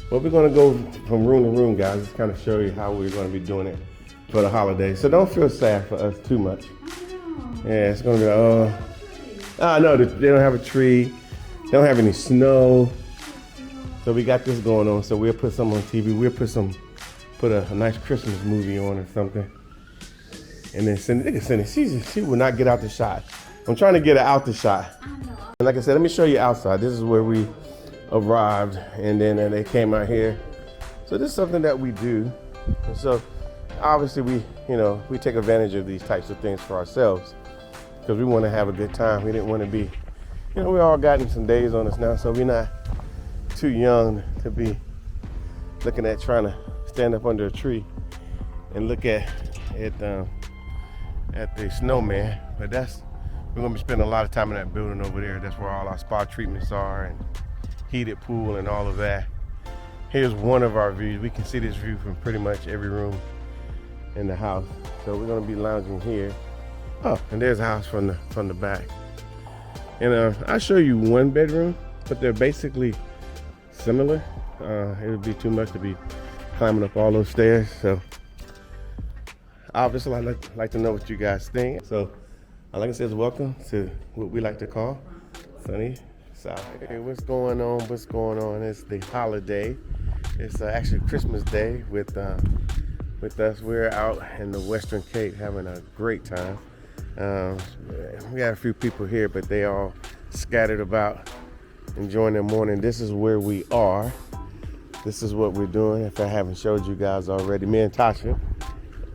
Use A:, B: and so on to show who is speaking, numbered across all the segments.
A: But we're gonna go from room to room, guys. Just kind of show you how we're gonna be doing it for the holidays. So don't feel sad for us too much. Yeah, it's gonna be no, they don't have a tree. They don't have any snow. So we got this going on. So we'll put some on TV. We'll put a nice Christmas movie on or something. And then Cindy, she will not get out the shot. I'm trying to get her out the shot. And like I said, let me show you outside. This is where we arrived, and then they came out here. So this is something that we do. And so obviously we take advantage of these types of things for ourselves because we want to have a good time. We didn't want to be, we all gotten some days on us now, so we're not too young to be looking at trying to stand up under a tree and look at the snowman. But we're gonna be spending a lot of time in that building over there. That's where all our spa treatments are and heated pool and all of that. Here's one of our views. We can see this view from pretty much every room in the house. So we're gonna be lounging here. Oh, and there's a house from the back. And I'll show you one bedroom, but they're basically similar. It would be too much to be climbing up all those stairs. So obviously I'd like to know what you guys think. So like I said, welcome to what we like to call Sunny Side. Hey, what's going on? It's the holiday. It's actually Christmas Day with us. We're out in the Western Cape having a great time. We got a few people here, but they all scattered about enjoying their morning. This is where we are. This is what we're doing. If I haven't showed you guys already, me and Tasha.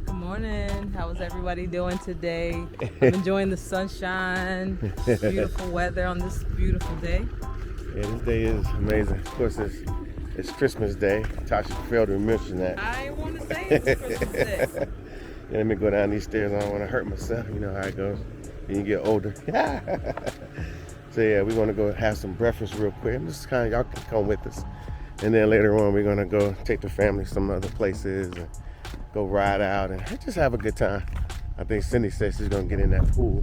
B: Good morning. How is everybody doing today? I'm enjoying the sunshine, beautiful weather on this beautiful day.
A: Yeah, this day is amazing. Of course, it's Christmas Day. Tasha failed to mention that.
B: I want to say it's Christmas Day.
A: Yeah, let me go down these stairs. I don't want to hurt myself. You know how it goes when you get older. So yeah, we're gonna go have some breakfast real quick. Y'all can come with us. And then later on, we're gonna go take the family some other places and go ride out and just have a good time. I think Cindy says she's gonna get in that pool.